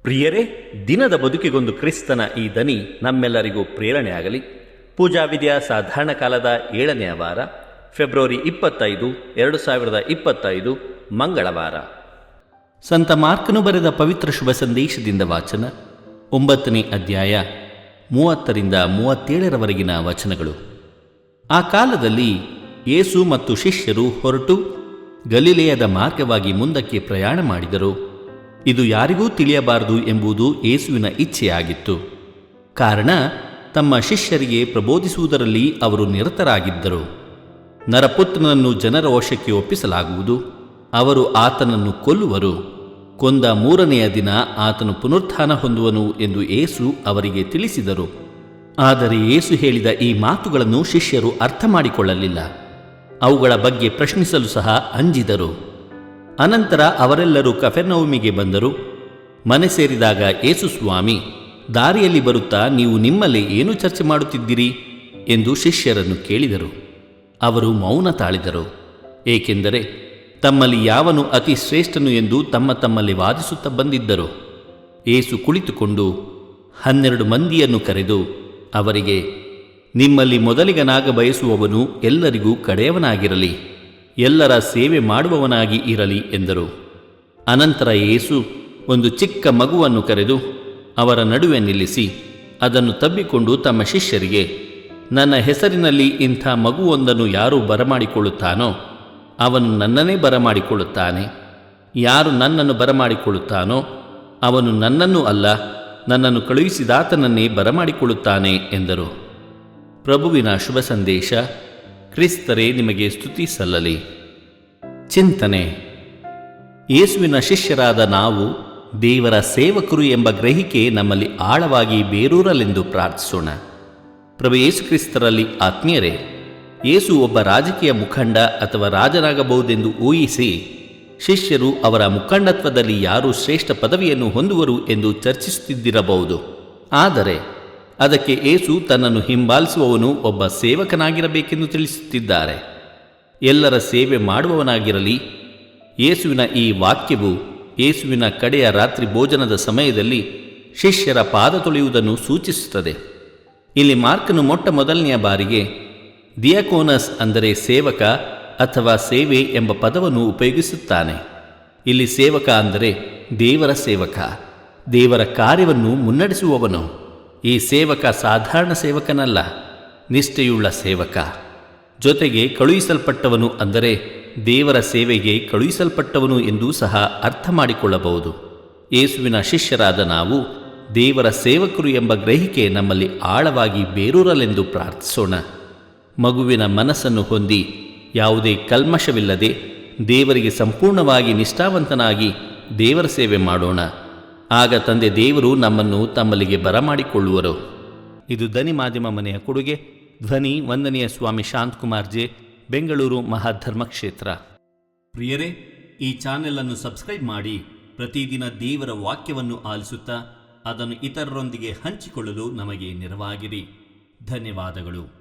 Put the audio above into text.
ಪ್ರಿಯರೇ, ದಿನದ ಬದುಕಿಗೊಂದು ಕ್ರಿಸ್ತನ ಈ ದನಿ ನಮ್ಮೆಲ್ಲರಿಗೂ ಪ್ರೇರಣೆಯಾಗಲಿ. ಪೂಜಾ ವಿಧಿಯ ಸಾಧಾರಣ ಕಾಲದ 7ನೇ ವಾರ, ಫೆಬ್ರವರಿ 25, 2025, ಮಂಗಳವಾರ. ಸಂತ ಮಾರ್ಕನು ಬರೆದ ಪವಿತ್ರ ಶುಭ ಸಂದೇಶದಿಂದ ವಾಚನ. 9ನೇ ಅಧ್ಯಾಯ 30ರಿಂದ 37ರವರೆಗಿನ ವಚನಗಳು. ಆ ಕಾಲದಲ್ಲಿ ಯೇಸು ಮತ್ತು ಶಿಷ್ಯರು ಹೊರಟು ಗಲಿಲೆಯದ ಮಾರ್ಗವಾಗಿ ಮುಂದಕ್ಕೆ ಪ್ರಯಾಣ ಮಾಡಿದರು. ಇದು ಯಾರಿಗೂ ತಿಳಿಯಬಾರದು ಎಂಬುದು ಯೇಸುವಿನ ಇಚ್ಛೆಯಾಗಿತ್ತು. ಕಾರಣ ತಮ್ಮ ಶಿಷ್ಯರಿಗೆ ಪ್ರಬೋಧಿಸುವುದರಲ್ಲಿ ಅವರು ನಿರತರಾಗಿದ್ದರು. ನರಪುತ್ರನನ್ನು ಜನರ ವಶಕ್ಕೆ ಒಪ್ಪಿಸಲಾಗುವುದು, ಅವರು ಆತನನ್ನು ಕೊಲ್ಲುವರು, ಕೊಂದ 3ನೆಯ ದಿನ ಆತನು ಪುನರುತ್ಥಾನ ಹೊಂದುವನು ಎಂದು ಯೇಸು ಅವರಿಗೆ ತಿಳಿಸಿದರು. ಆದರೆ ಯೇಸು ಹೇಳಿದ ಈ ಮಾತುಗಳನ್ನು ಶಿಷ್ಯರು ಅರ್ಥ ಮಾಡಿಕೊಳ್ಳಲಿಲ್ಲ. ಅವುಗಳ ಬಗ್ಗೆ ಪ್ರಶ್ನಿಸಲು ಸಹ ಅಂಜಿದರು. ಅನಂತರ ಅವರೆಲ್ಲರೂ ಕಫೆರ್ನೌಮಿಗೆ ಬಂದರು. ಮನೆ ಸೇರಿದಾಗ ಯೇಸು, ಸ್ವಾಮಿ, ದಾರಿಯಲ್ಲಿ ಬರುತ್ತಾ ನೀವು ನಿಮ್ಮಲ್ಲಿ ಏನು ಚರ್ಚೆ ಮಾಡುತ್ತಿದ್ದೀರಿ ಎಂದು ಶಿಷ್ಯರನ್ನು ಕೇಳಿದರು. ಅವರು ಮೌನ ತಾಳಿದರು, ಏಕೆಂದರೆ ತಮ್ಮಲ್ಲಿ ಯಾವನು ಅತಿ ಶ್ರೇಷ್ಠನು ಎಂದು ತಮ್ಮಲ್ಲಿ ವಾದಿಸುತ್ತಾ ಬಂದಿದ್ದರು. ಯೇಸು ಕುಳಿತುಕೊಂಡು 12 ಮಂದಿಯನ್ನು ಕರೆದು ಅವರಿಗೆ, ನಿಮ್ಮಲ್ಲಿ ಮೊದಲಿಗನಾಗ ಬಯಸುವವನು ಎಲ್ಲರಿಗೂ ಕಡೆಯವನಾಗಿರಲಿ, ಎಲ್ಲರ ಸೇವೆ ಮಾಡುವವನಾಗಿ ಇರಲಿ ಎಂದರು. ಅನಂತರ ಯೇಸು ಒಂದು ಚಿಕ್ಕ ಮಗುವನ್ನು ಕರೆದು ಅವರ ನಡುವೆ ನಿಲ್ಲಿಸಿ ಅದನ್ನು ತಬ್ಬಿಕೊಂಡು ತಮ್ಮ ಶಿಷ್ಯರಿಗೆ, ನನ್ನ ಹೆಸರಿನಲ್ಲಿ ಇಂಥ ಮಗುವೊಂದನ್ನು ಯಾರು ಬರಮಾಡಿಕೊಳ್ಳುತ್ತಾನೋ ಅವನು ನನ್ನನ್ನೇ ಬರಮಾಡಿಕೊಳ್ಳುತ್ತಾನೆ. ಯಾರು ನನ್ನನ್ನು ಬರಮಾಡಿಕೊಳ್ಳುತ್ತಾನೋ ಅವನು ನನ್ನನ್ನು ಅಲ್ಲ, ನನ್ನನ್ನು ಕಳುಹಿಸಿದಾತನನ್ನೇ ಬರಮಾಡಿಕೊಳ್ಳುತ್ತಾನೆ ಎಂದರು. ಪ್ರಭುವಿನ ಶುಭ ಸಂದೇಶ. ಕ್ರಿಸ್ತರೇ, ನಿಮಗೆ ಸ್ತುತಿ ಸಲ್ಲಲಿ. ಚಿಂತನೆ. ಯೇಸುವಿನ ಶಿಷ್ಯರಾದ ನಾವು ದೇವರ ಸೇವಕರು ಎಂಬ ಗ್ರಹಿಕೆ ನಮ್ಮಲ್ಲಿ ಆಳವಾಗಿ ಬೇರೂರಲೆಂದು ಪ್ರಾರ್ಥಿಸೋಣ. ಪ್ರಭು ಯೇಸು ಕ್ರಿಸ್ತರಲ್ಲಿ ಆತ್ಮೀಯರೇ, ಯೇಸು ಒಬ್ಬ ರಾಜಕೀಯ ಮುಖಂಡ ಅಥವಾ ರಾಜನಾಗಬಹುದೆಂದು ಊಹಿಸಿ ಶಿಷ್ಯರು ಅವರ ಮುಖಂಡತ್ವದಲ್ಲಿ ಯಾರು ಶ್ರೇಷ್ಠ ಪದವಿಯನ್ನು ಹೊಂದುವರು ಎಂದು ಚರ್ಚಿಸುತ್ತಿದ್ದಿರಬಹುದು. ಆದರೆ ಅದಕ್ಕೆ ಯೇಸು ತನ್ನನ್ನು ಹಿಂಬಾಲಿಸುವವನು ಒಬ್ಬ ಸೇವಕನಾಗಿರಬೇಕೆಂದು ತಿಳಿಸುತ್ತಿದ್ದಾರೆ. ಎಲ್ಲರ ಸೇವೆ ಮಾಡುವವನಾಗಿರಲಿ. ಯೇಸುವಿನ ಈ ವಾಕ್ಯವು ಯೇಸುವಿನ ಕಡೆಯ ರಾತ್ರಿ ಭೋಜನದ ಸಮಯದಲ್ಲಿ ಶಿಷ್ಯರ ಪಾದ ತೊಳೆಯುವುದನ್ನು ಸೂಚಿಸುತ್ತದೆ. ಇಲ್ಲಿ ಮಾರ್ಕನು ಮೊದಲನೆಯ ಬಾರಿಗೆ ದಿಯಾಕೋನಸ್ ಅಂದರೆ ಸೇವಕ ಅಥವಾ ಸೇವೆ ಎಂಬ ಪದವನ್ನು ಉಪಯೋಗಿಸುತ್ತಾನೆ. ಇಲ್ಲಿ ಸೇವಕ ಅಂದರೆ ದೇವರ ಸೇವಕ, ದೇವರ ಕಾರ್ಯವನ್ನು ಮುನ್ನಡೆಸುವವನು. ಈ ಸೇವಕ ಸಾಧಾರಣ ಸೇವಕನಲ್ಲ, ನಿಷ್ಠೆಯುಳ್ಳ ಸೇವಕ. ಜೊತೆಗೆ ಕಳುಹಿಸಲ್ಪಟ್ಟವನು ಅಂದರೆ ದೇವರ ಸೇವೆಗೆ ಕಳುಹಿಸಲ್ಪಟ್ಟವನು ಎಂದೂ ಸಹ ಅರ್ಥ ಮಾಡಿಕೊಳ್ಳಬಹುದು. ಯೇಸುವಿನ ಶಿಷ್ಯರಾದ ನಾವು ದೇವರ ಸೇವಕರು ಎಂಬ ಗ್ರಹಿಕೆ ನಮ್ಮಲ್ಲಿ ಆಳವಾಗಿ ಬೇರೂರಲೆಂದು ಪ್ರಾರ್ಥಿಸೋಣ. ಮಗುವಿನ ಮನಸ್ಸನ್ನು ಹೊಂದಿ ಯಾವುದೇ ಕಲ್ಮಶವಿಲ್ಲದೆ ದೇವರಿಗೆ ಸಂಪೂರ್ಣವಾಗಿ ನಿಷ್ಠಾವಂತನಾಗಿ ದೇವರ ಸೇವೆ ಮಾಡೋಣ. ಆಗ ತಂದೆ ದೇವರು ನಮ್ಮನ್ನು ತಮ್ಮಲ್ಲಿಗೆ ಬರಮಾಡಿಕೊಳ್ಳುವರು. ಇದು ಧ್ವನಿ ಮಾಧ್ಯಮ ಮನೆಯ ಕೊಡುಗೆ. ಧ್ವನಿ ವಂದನೀಯ ಸ್ವಾಮಿ ಶಾಂತಕುಮಾರ್ ಜೆ, ಬೆಂಗಳೂರು ಮಹಾಧರ್ಮಕ್ಷೇತ್ರ. ಪ್ರಿಯರೇ, ಈ ಚಾನೆಲ್ ಅನ್ನು ಸಬ್ಸ್ಕ್ರೈಬ್ ಮಾಡಿ ಪ್ರತಿದಿನ ದೇವರ ವಾಕ್ಯವನ್ನು ಆಲಿಸುತ್ತಾ ಅದನ್ನು ಇತರರೊಂದಿಗೆ ಹಂಚಿಕೊಳ್ಳಲು ನಮಗೆ ನೆರವಾಗಿರಿ. ಧನ್ಯವಾದಗಳು.